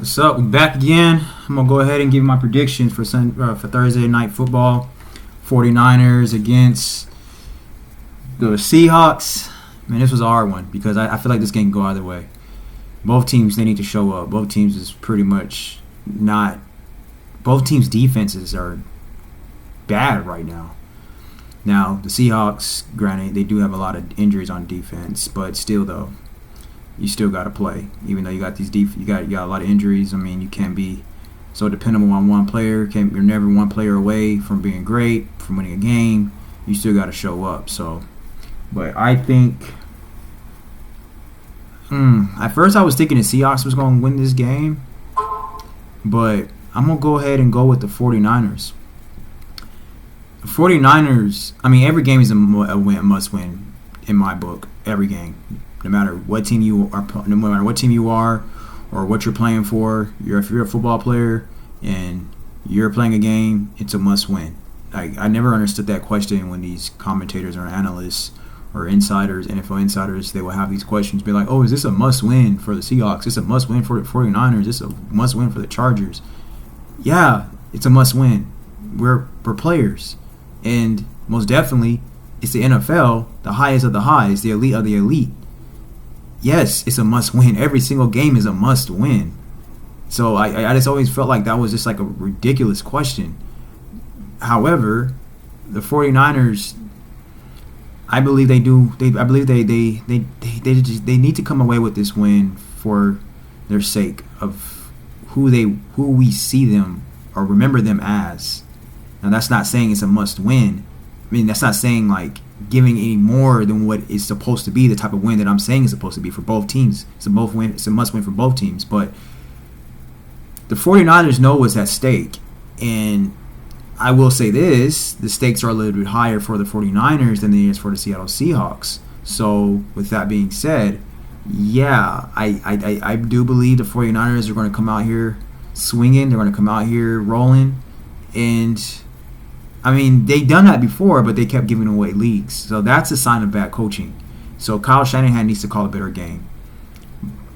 What's up? We back again. I'm gonna go ahead and give you my predictions for Thursday night football. 49ers against the Seahawks. Man, this was a hard one because I feel like this game can go either way. Both teams, they need to show up. Both teams is pretty much not. Both teams' defenses are bad right now. Now the Seahawks, granted, they do have a lot of injuries on defense, but still though, you still got to play. Even though you got you got a lot of injuries. I mean, you can't be so dependable on one player. You're never one player away from being great, from winning a game. You still got to show up. So, but I think at first I was thinking the Seahawks was going to win this game, but I'm going to go ahead and go with the 49ers. The 49ers, I mean, every game is a must win in my book. Every game. No matter what team you are, or what you're playing for, if you're a football player and you're playing a game, it's a must-win. I never understood that question when these commentators or analysts or insiders, NFL insiders, they will have these questions, be like, "Oh, is this a must-win for the Seahawks? Is this a must-win for the 49ers? Is this a must-win for the Chargers?" Yeah, it's a must-win. We're players, and most definitely, it's the NFL, the highest of the highs, the elite of the elite. Yes, it's a must-win. Every single game is a must-win. So I just always felt like that was just like a ridiculous question. However, the 49ers, I believe they need to come away with this win for their sake of who we see them or remember them as. Now that's not saying it's a must-win. I mean, that's not saying like giving any more than what is supposed to be the type of win that I'm saying is supposed to be for both teams. It's a must win for both teams. But the 49ers know what's at stake. And I will say this, the stakes are a little bit higher for the 49ers than they is for the Seattle Seahawks. So with that being said, yeah, I do believe the 49ers are going to come out here swinging. They're going to come out here rolling. And I mean, they've done that before, but they kept giving away leagues. So that's a sign of bad coaching. So Kyle Shanahan needs to call a better game.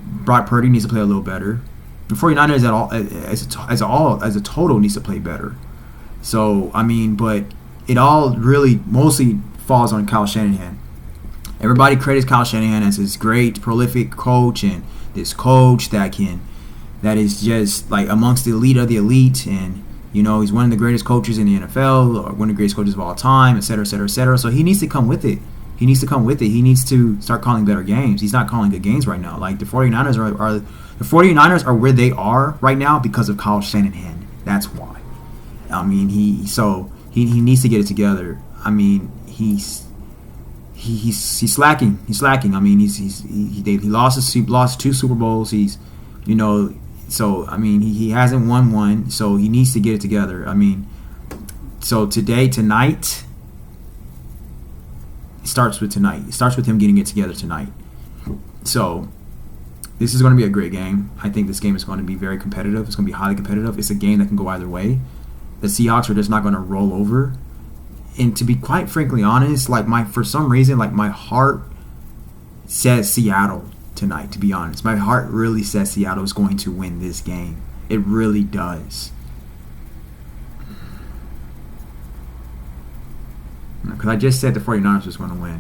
Brock Purdy needs to play a little better. The 49ers as a total needs to play better. So, I mean, but it all really mostly falls on Kyle Shanahan. Everybody credits Kyle Shanahan as this great, prolific coach and this coach that is just like amongst the elite of the elite, and you know, he's one of the greatest coaches in the NFL, or one of the greatest coaches of all time, et cetera, et cetera, et cetera. So he needs to come with it. He needs to start calling better games. He's not calling good games right now. Like the 49ers are where they are right now because of Kyle Shanahan. That's why. I mean, he needs to get it together. I mean, he's slacking. He's slacking. I mean, he lost 2 Super Bowls. So, I mean, he hasn't won one, so he needs to get it together. I mean, so tonight, it starts with tonight. It starts with him getting it together tonight. So, this is going to be a great game. I think this game is going to be very competitive. It's going to be highly competitive. It's a game that can go either way. The Seahawks are just not going to roll over. And to be quite frankly honest, for some reason, my heart says Seattle tonight, to be honest. My heart really says Seattle is going to win this game. It really does. Because I just said the 49ers was going to win.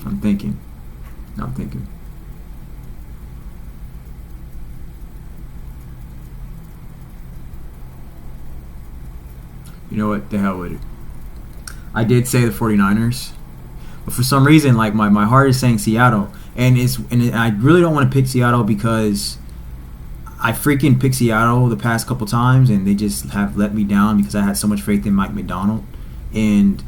I'm thinking. You know what? The hell with it. I did say the 49ers, but for some reason, my heart is saying Seattle, and I really don't want to pick Seattle because I freaking picked Seattle the past couple times, and they just have let me down because I had so much faith in Mike Macdonald, and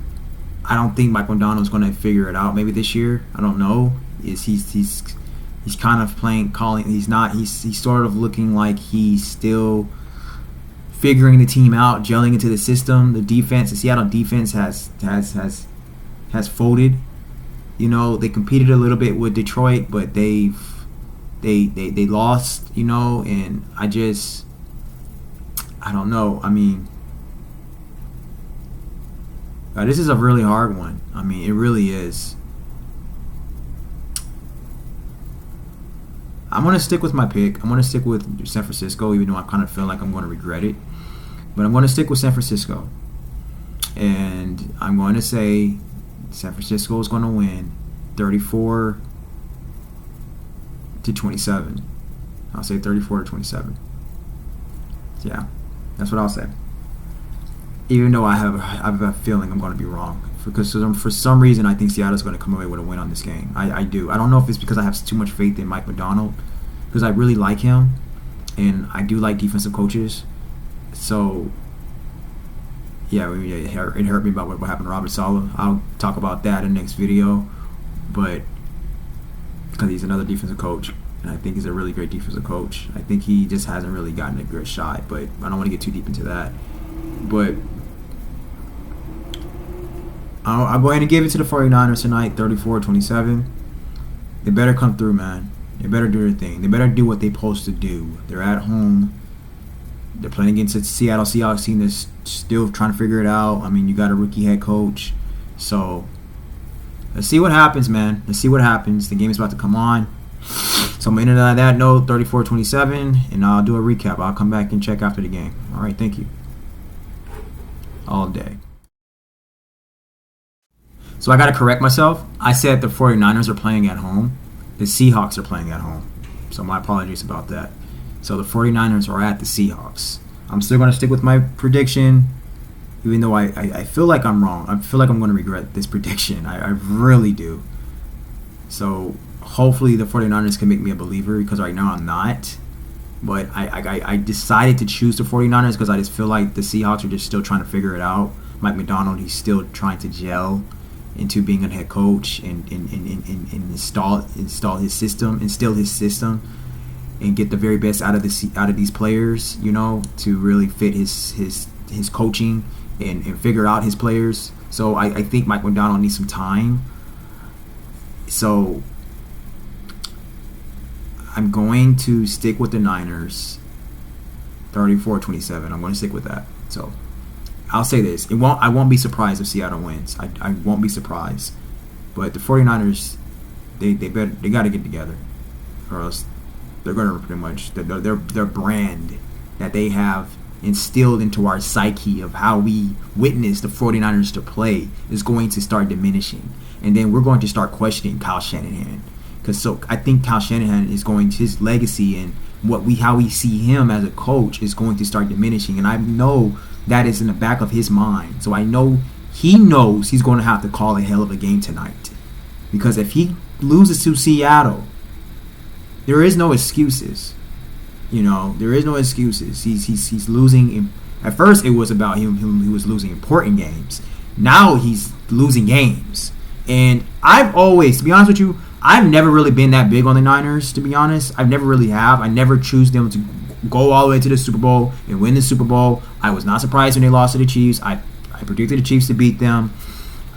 I don't think Mike Macdonald is going to figure it out. Maybe this year, I don't know. He's kind of calling. He's not. He's sort of looking like he's still figuring the team out, gelling into the system. The Seattle defense has folded. You know, they competed a little bit with Detroit, but they lost. You know, and I don't know. I mean, This is a really hard one. I mean, it really is. I'm going to stick with my pick. I'm going to stick with San Francisco, even though I kind of feel like I'm going to regret it. But I'm going to stick with San Francisco. And I'm going to say San Francisco is going to win 34-27. I'll say 34-27. Yeah, that's what I'll say. Even though I have a feeling I'm going to be wrong. Because for some reason, I think Seattle's going to come away with a win on this game. I do. I don't know if it's because I have too much faith in Mike Macdonald, because I really like him, and I do like defensive coaches. So, yeah, it hurt me about what happened to Robert Saleh. I'll talk about that in the next video, but because he's another defensive coach, and I think he's a really great defensive coach. I think he just hasn't really gotten a good shot, but I don't want to get too deep into that. But I'll go ahead and give it to the 49ers tonight, 34-27. They better come through, man. They better do their thing. They better do what they're supposed to do. They're at home. They're playing against a Seattle Seahawks team that's still trying to figure it out. I mean, you got a rookie head coach. So, let's see what happens, man. Let's see what happens. The game is about to come on. So, I'm going to end on that note, 34-27, and I'll do a recap. I'll come back and check after the game. All right, thank you. All day. So I got to correct myself. I said the 49ers are playing at home. The Seahawks are playing at home. So my apologies about that. So the 49ers are at the Seahawks. I'm still going to stick with my prediction, even though I feel like I'm wrong. I feel like I'm going to regret this prediction. I really do. So hopefully the 49ers can make me a believer, because right now I'm not. But I decided to choose the 49ers because I just feel like the Seahawks are just still trying to figure it out. Mike Macdonald, he's still trying to gel into being a head coach and instill his system, and get the very best out of these players, you know, to really fit his coaching and figure out his players. So I think Mike Macdonald needs some time. So I'm going to stick with the Niners, 34-27. I'm going to stick with that. So I'll say this. I won't be surprised if Seattle wins. I won't be surprised. But the 49ers, they got to get together, or else they're going to pretty much, their brand that they have instilled into our psyche of how we witness the 49ers to play is going to start diminishing. And then we're going to start questioning Kyle Shanahan. So I think Kyle Shanahan is going to, his legacy and how we see him as a coach is going to start diminishing, and I know that is in the back of his mind. So I know he knows he's going to have to call a hell of a game tonight, because if he loses to Seattle, there is no excuses. You know, there is no excuses. He's losing. At first, it was about him. He was losing important games. Now he's losing games, and I've always, to be honest with you, I've never really been that big on the Niners, to be honest. I never really have. I never choose them to go all the way to the Super Bowl and win the Super Bowl. I was not surprised when they lost to the Chiefs. I predicted the Chiefs to beat them.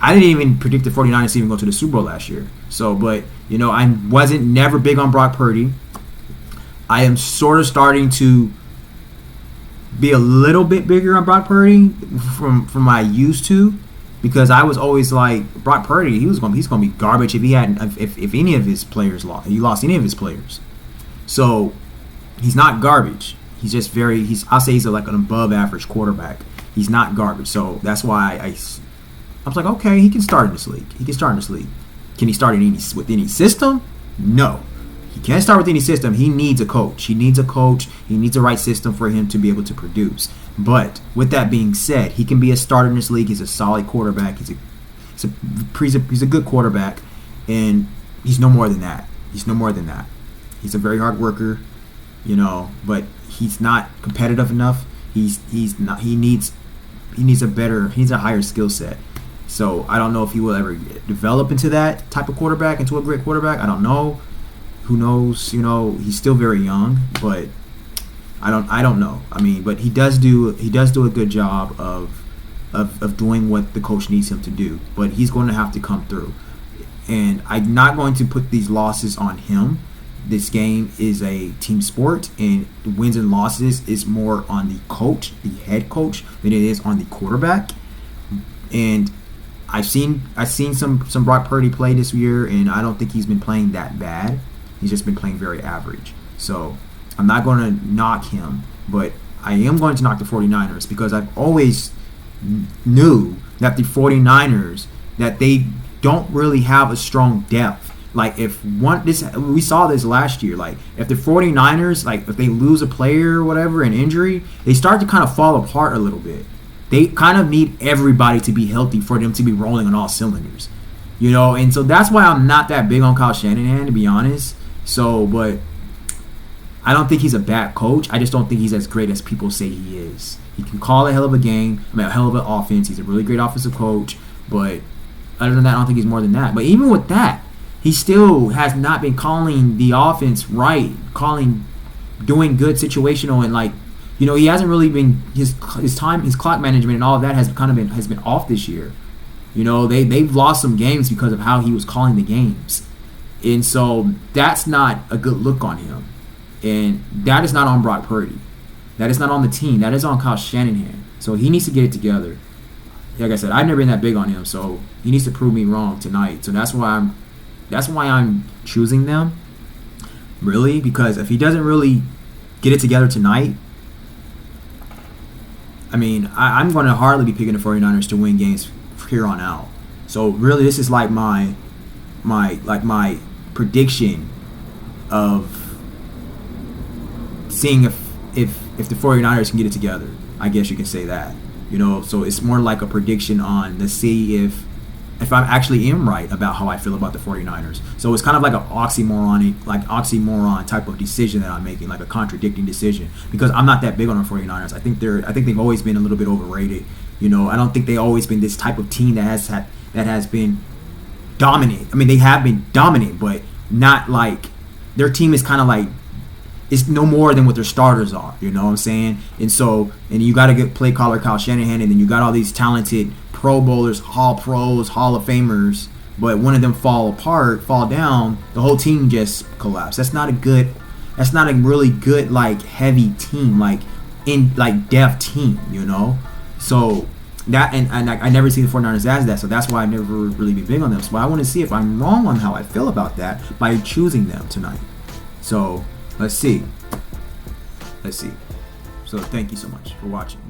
I didn't even predict the 49ers to even go to the Super Bowl last year. So, but, you know, I wasn't never big on Brock Purdy. I am sort of starting to be a little bit bigger on Brock Purdy from I used to. Because I was always like, Brock Purdy, he's going to be garbage if any of his players lost. He lost any of his players. So he's not garbage. He's just I'll say he's like an above average quarterback. He's not garbage. So that's why I was like, okay, he can start in this league. Can he start with any system? No. He can't start with any system. He needs a coach. He needs the right system for him to be able to produce. But with that being said, he can be a starter in this league. He's a solid quarterback. He's a good quarterback, and he's no more than that. He's a very hard worker, you know, but he's not competitive enough. He needs a higher skill set. So I don't know if he will ever develop into that type of quarterback, into a great quarterback. I don't know. Who knows? You know, he's still very young, but I don't know. I mean, but he does do a good job of doing what the coach needs him to do. But he's going to have to come through. And I'm not going to put these losses on him. This game is a team sport, and wins and losses is more on the coach, the head coach, than it is on the quarterback. And I've seen some Brock Purdy play this year, and I don't think he's been playing that bad. He's just been playing very average. So I'm not going to knock him, but I am going to knock the 49ers because I've always knew that the 49ers, that they don't really have a strong depth. Like we saw this last year. Like if the 49ers, like if they lose a player or whatever, an injury, they start to kind of fall apart a little bit. They kind of need everybody to be healthy for them to be rolling on all cylinders, And so that's why I'm not that big on Kyle Shanahan, to be honest. So, but I don't think he's a bad coach. I just don't think he's as great as people say he is. He can call a hell of a game, a hell of an offense. He's a really great offensive coach, but other than that, I don't think he's more than that. But even with that, he still has not been calling the offense right, doing good situational, and he hasn't really been his clock management and all of that has been off this year. They've lost some games because of how he was calling the games, and so that's not a good look on him, and that is not on Brock Purdy, that is not on the team, that is on Kyle Shanahan. So he needs to get it together. Like I said, I've never been that big on him, so he needs to prove me wrong tonight. So that's why I'm choosing them, really, because if he doesn't really get it together tonight, I mean, I'm going to hardly be picking the 49ers to win games here on out. So really, this is like my prediction of seeing if the 49ers can get it together. I guess you can say that. So it's more like a prediction on to see if I actually am right about how I feel about the 49ers. So it's kind of like an oxymoron type of decision that I'm making, like a contradicting decision, because I'm not that big on the 49ers. I think they've always been a little bit overrated. I don't think they've always been this type of team that has been dominant. I mean, they have been dominant, but not like their team is kind of like, it's no more than what their starters are. You know what I'm saying? And you got a good play caller, Kyle Shanahan, and then you got all these talented Pro Bowlers, Hall Pros, Hall of Famers, but one of them fall down, the whole team just collapse. That's not a really good, heavy team, depth team, So that, and I never see the 49ers as that, so that's why I never really be big on them. So I want to see if I'm wrong on how I feel about that by choosing them tonight. So let's see. So thank you so much for watching.